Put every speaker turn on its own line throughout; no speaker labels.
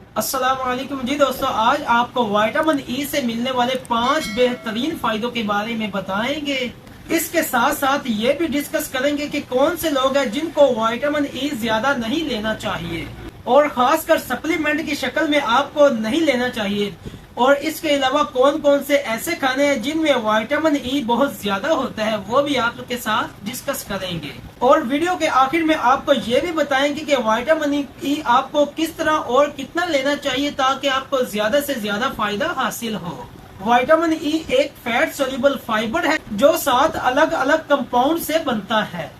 अस्सलाम वालेकुम जी दोस्तों, आज आपको विटामिन ई से मिलने वाले 5 बेहतरीन फायदों के बारे में बताएंगे। इसके साथ साथ ये भी डिस्कस करेंगे कि कौन से लोग हैं जिनको विटामिन ई ज्यादा नहीं लेना चाहिए और खासकर सप्लीमेंट की शक्ल में आपको नहीं लेना चाहिए। और इसके अलावा कौन कौन से ऐसे खाने हैं जिनमें विटामिन ई बहुत ज्यादा होता है, वो भी आप लोग के साथ डिस्कस करेंगे। और वीडियो के आखिर में आपको ये भी बताएंगे कि विटामिन ई आपको किस तरह और कितना लेना चाहिए ताकि आपको ज्यादा से ज्यादा फायदा हासिल हो। विटामिन ई एक फैट सोल्यूबल फाइबर है जो 7 अलग अलग कंपाउंड से बनता है,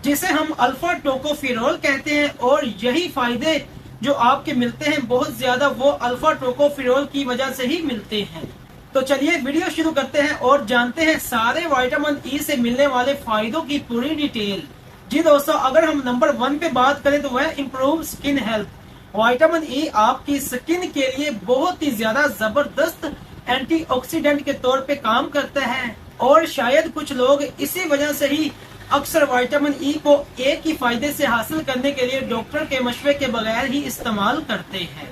जिसे हम अल्फा टोकोफेरोल कहते हैं। और यही फायदे जो आपके मिलते हैं बहुत ज्यादा, वो अल्फा टोकोफेरोल की वजह से ही मिलते हैं। तो चलिए वीडियो शुरू करते हैं और जानते हैं सारे विटामिन ई से मिलने वाले फायदों की पूरी डिटेल। जी दोस्तों, अगर हम नंबर 1 पे बात करें तो वह improve skin health. Vitamin E आपकी स्किन के लिए बहुत ही ज्यादा जबरदस्त एंटीऑक्सीडेंट के तौर पे काम करता है। और शायद कुछ लोग इसी वजह से ही अक्सर विटामिन ई को एक ही फायदे से हासिल करने के लिए डॉक्टर के मशवरे के बगैर ही इस्तेमाल करते हैं।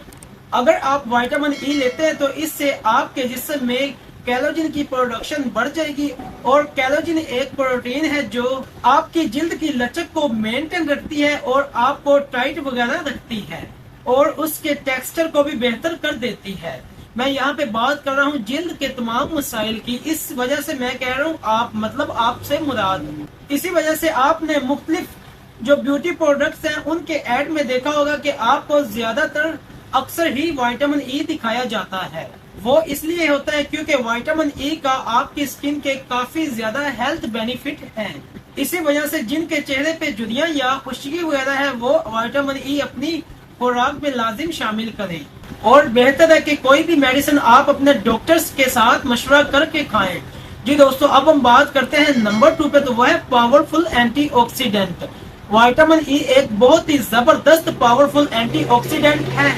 अगर आप विटामिन ई लेते हैं तो इससे आपके जिस्म में कोलेजन की प्रोडक्शन बढ़ जाएगी। और कोलेजन एक प्रोटीन है जो आपकी जिल्द की लचक को मेंटेन रखती है और आपको टाइट वगैरह रखती है और उसके टेक्सचर को भी बेहतर कर देती है। मैं यहाँ पे बात कर रहा हूँ जिल्द के तमाम मसाइल की, इस वजह से मैं कह रहा हूँ आप मतलब आपसे मुराद। इसी वजह से आपने मुख्तलिफ जो ब्यूटी प्रोडक्ट्स हैं उनके एड में देखा होगा कि आपको ज्यादातर अक्सर ही विटामिन ई दिखाया जाता है। वो इसलिए होता है क्योंकि विटामिन ई का आपकी स्किन के काफी ज्यादा हेल्थ बेनिफिट हैं। इसी वजह से जिनके चेहरे पे झुर्रियां या खुश्की वगैरह है वो विटामिन ई अपनी खुराक में लाजिम शामिल करें। और बेहतर है कि कोई भी मेडिसिन आप अपने डॉक्टर्स के साथ मशवरा करके खाएं। जी दोस्तों, अब हम बात करते हैं नंबर 2 पे, तो वह है पावरफुल एंटीऑक्सीडेंट। विटामिन ई एक बहुत ही जबरदस्त पावरफुल एंटीऑक्सीडेंट है।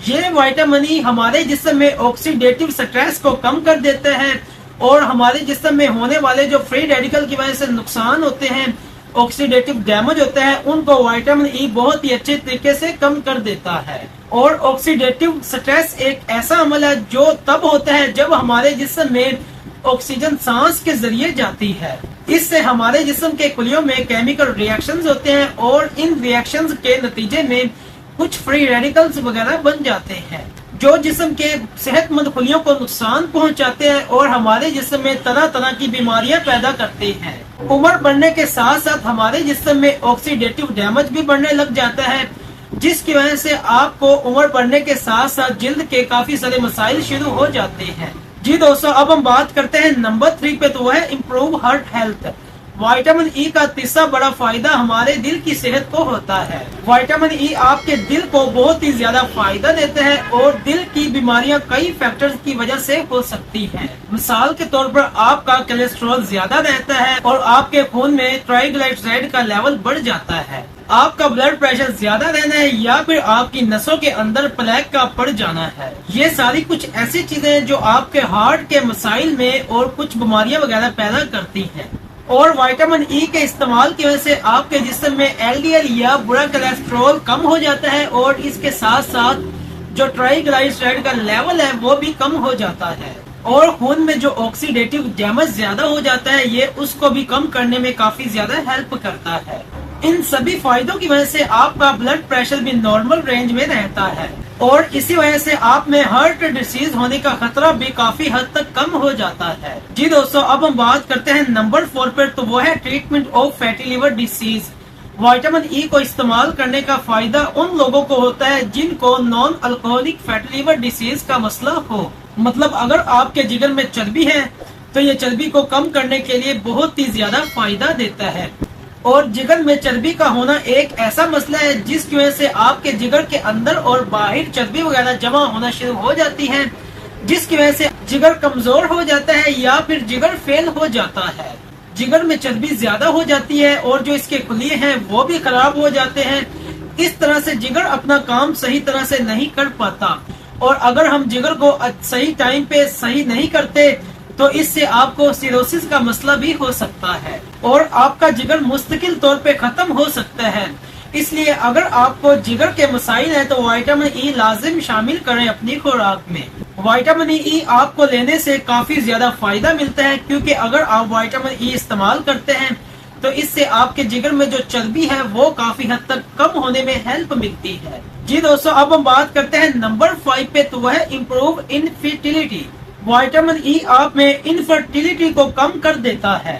ये विटामिन ई हमारे जिस्म में ऑक्सीडेटिव स्ट्रेस को कम कर देते हैं और हमारे जिस्म में होने वाले जो फ्री रेडिकल की वजह से नुकसान होते हैं, ऑक्सीडेटिव डैमेज होता है, उनको विटामिन ई बहुत ही अच्छे तरीके से कम कर देता है। और ऑक्सीडेटिव स्ट्रेस एक ऐसा अमल है जो तब होता है जब हमारे जिस्म में ऑक्सीजन सांस के जरिए जाती है। इससे हमारे जिस्म के कुलियों में केमिकल रिएक्शंस होते हैं और इन रिएक्शंस के नतीजे में कुछ फ्री रेडिकल्स वगैरह बन जाते हैं जो जिस्म के सेहतमंद खुलियों को नुकसान पहुंचाते हैं और हमारे जिस्म में तरह तरह की बीमारियां पैदा करते हैं। उम्र बढ़ने के साथ साथ हमारे जिस्म में ऑक्सीडेटिव डैमेज भी बढ़ने लग जाता है, जिसकी वजह से आपको उम्र बढ़ने के साथ साथ जिल्द के काफी सारे मसाइल शुरू हो जाते हैं। जी दोस्तों, अब हम बात करते हैं नंबर 3 पे, तो वह है improve heart health. Vitamin E का तीसरा बड़ा फायदा हमारे दिल की सेहत को होता है। विटामिन ई आपके दिल को बहुत ही ज्यादा फायदा देते हैं और दिल की बीमारियां कई फैक्टर्स की वजह से हो सकती हैं। मिसाल के तौर पर आपका कोलेस्ट्रॉल ज्यादा रहता है और आपके खून में ट्राइग्लिसराइड का लेवल बढ़ जाता है। आपका ब्लड प्रेशर ज्यादा रहना है या फिर आपकी नसों के अंदर प्लेक का पड़ जाना है। ये सारी कुछ ऐसी चीजें हैं जो आपके हार्ट के मसाइल में और कुछ बीमारियां वगैरह पैदा करती हैं। और विटामिन ई के इस्तेमाल की वजह से आपके जिस्म में एलडीएल या बुरा कोलेस्ट्रॉल कम हो जाता है और इसके साथ साथ जो ट्राइग्लिसराइड का लेवल है वो भी कम हो जाता है। और खून में जो ऑक्सीडेटिव डैमेज ज्यादा हो जाता है ये उसको भी कम करने में काफी ज्यादा हेल्प करता है। इन सभी फायदों की वजह से आपका ब्लड प्रेशर भी नॉर्मल रेंज में रहता है और इसी वजह से आप में हार्ट डिसीज होने का खतरा भी काफी हद तक कम हो जाता है। जी दोस्तों, अब हम बात करते हैं नंबर 4 पर, तो वो है treatment of fatty liver disease. Vitamin E को इस्तेमाल करने का फायदा उन लोगों को होता है जिनको non alcoholic fatty liver disease का मसला हो। मतलब अगर आपके जिगर में चर्बी है तो ये चर्बी को कम करने के लिए बहुत ही ज्यादा फायदा देता है। और जिगर में चर्बी का होना एक ऐसा मसला है जिसकी वजह से आपके जिगर के अंदर और बाहर चर्बी वगैरह जमा होना शुरू हो जाती है, जिसकी वजह से जिगर कमजोर हो जाता है या फिर जिगर फेल हो जाता है। जिगर में चर्बी ज्यादा हो जाती है और जो इसके कुलिये हैं वो भी खराब हो जाते हैं। इस तरह से जिगर अपना काम सही तरह से नहीं कर पाता और अगर हम जिगर को सही टाइम पे सही नहीं करते तो इससे आपको सिरोसिस का मसला भी हो सकता है और आपका जिगर मुस्तकिल तौर पे खत्म हो सकता है। اس لیے اگر آپ کو جگر کے مسائل ہیں تو وائٹامن ای لازم شامل کریں اپنی خوراک میں۔ وائٹامن ای آپ کو لینے سے کافی زیادہ فائدہ ملتا ہے، کیونکہ اگر آپ وائٹامن ای استعمال کرتے ہیں تو اس سے آپ کے جگر میں جو چربی ہے وہ کافی حد تک کم ہونے میں ہیلپ ملتی ہے۔ جی دوستو، اب ہم بات کرتے ہیں نمبر 5 پہ، تو وہ ہے امپروو انفرٹیلیٹی۔ وائٹامن ای آپ میں انفرٹیلیٹی کو کم کر دیتا ہے،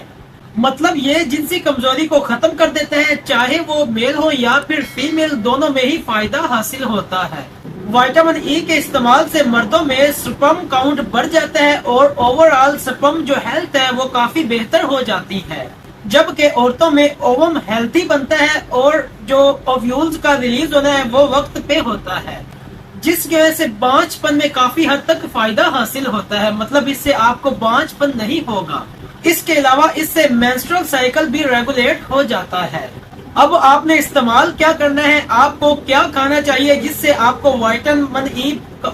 مطلب یہ جنسی کمزوری کو ختم کر دیتا ہے، چاہے وہ میل ہو یا پھر فیمیل، دونوں میں ہی فائدہ حاصل ہوتا ہے۔ وائٹامن ای کے استعمال سے مردوں میں سپرم کاؤنٹ بڑھ جاتا ہے اور اوور آل سپرم جو ہیلتھ ہے وہ کافی بہتر ہو جاتی ہے، جبکہ عورتوں میں اووم ہیلتھی بنتا ہے اور جو اوویولز کا ریلیز ہونا ہے وہ وقت پہ ہوتا ہے، جس کی وجہ سے بانجھ پن میں کافی حد تک فائدہ حاصل ہوتا ہے، مطلب اس سے آپ کو بانجھ پن نہیں ہوگا۔ اس کے علاوہ اس سے مینسٹرل سائیکل بھی ریگولیٹ ہو جاتا ہے۔ اب آپ نے استعمال کیا کرنا ہے، آپ کو کیا کھانا چاہیے جس سے آپ کو وائٹامن ای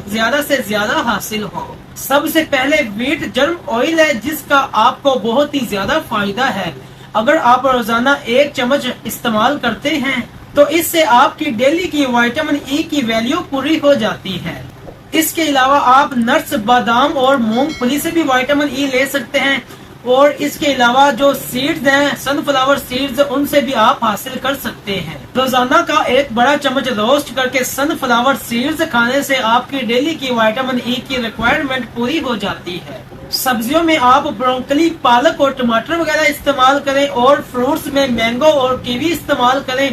زیادہ سے زیادہ حاصل ہو۔ سب سے پہلے ویٹ جرم آئل ہے، جس کا آپ کو بہت ہی زیادہ فائدہ ہے۔ اگر آپ روزانہ 1 چمچ استعمال کرتے ہیں تو اس سے آپ کی ڈیلی کی وائٹامن ای کی ویلیو پوری ہو جاتی ہے۔ اس کے علاوہ آپ نٹس، بادام اور مونگ پھلی سے بھی وائٹامن ای لے سکتے ہیں، اور اس کے علاوہ جو سیڈز ہیں، سن فلاور سیڈز، ان سے بھی آپ حاصل کر سکتے ہیں۔ روزانہ کا 1 بڑا چمچ روسٹ کر کے سن فلاور سیڈز کھانے سے آپ کی ڈیلی کی وائٹامن ای کی ریکوائرمنٹ پوری ہو جاتی ہے۔ سبزیوں میں آپ بروکلی، پالک اور ٹماٹر وغیرہ استعمال کریں، اور فروٹس میں مینگو اور کیوی استعمال کریں،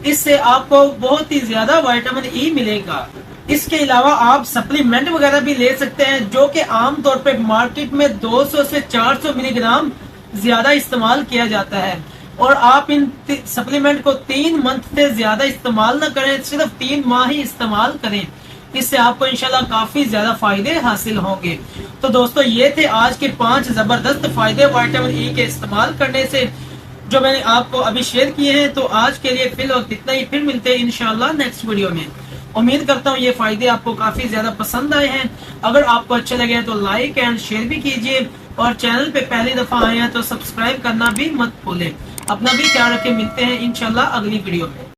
اس سے آپ کو بہت ہی زیادہ وائٹامن ای ملے گا۔ اس کے علاوہ آپ سپلیمنٹ وغیرہ بھی لے سکتے ہیں، جو کہ عام طور پہ مارکیٹ میں 200 سے 400 ملی گرام زیادہ استعمال کیا جاتا ہے، اور آپ ان سپلیمنٹ کو 3 منتھ سے زیادہ استعمال نہ کریں، صرف 3 ماہ ہی استعمال کریں، اس سے آپ کو انشاءاللہ کافی زیادہ فائدے حاصل ہوں گے۔ تو دوستو، یہ تھے آج کے 5 زبردست فائدے وائٹامن ای کے استعمال کرنے سے، جو میں نے آپ کو ابھی شیئر کیے ہیں۔ تو آج کے لیے فی الوقت اتنا ہی، پھر ملتے ہیں انشاءاللہ نیکسٹ ویڈیو میں۔ امید کرتا ہوں یہ فائدے آپ کو کافی زیادہ پسند آئے ہیں۔ اگر آپ کو اچھے لگے ہیں تو لائک اینڈ شیئر بھی کیجیے، اور چینل پہ پہلی دفعہ آئے ہیں تو سبسکرائب کرنا بھی مت بھولیں۔ اپنا بھی خیال رکھیں، ملتے ہیں انشاءاللہ اگلی ویڈیو میں۔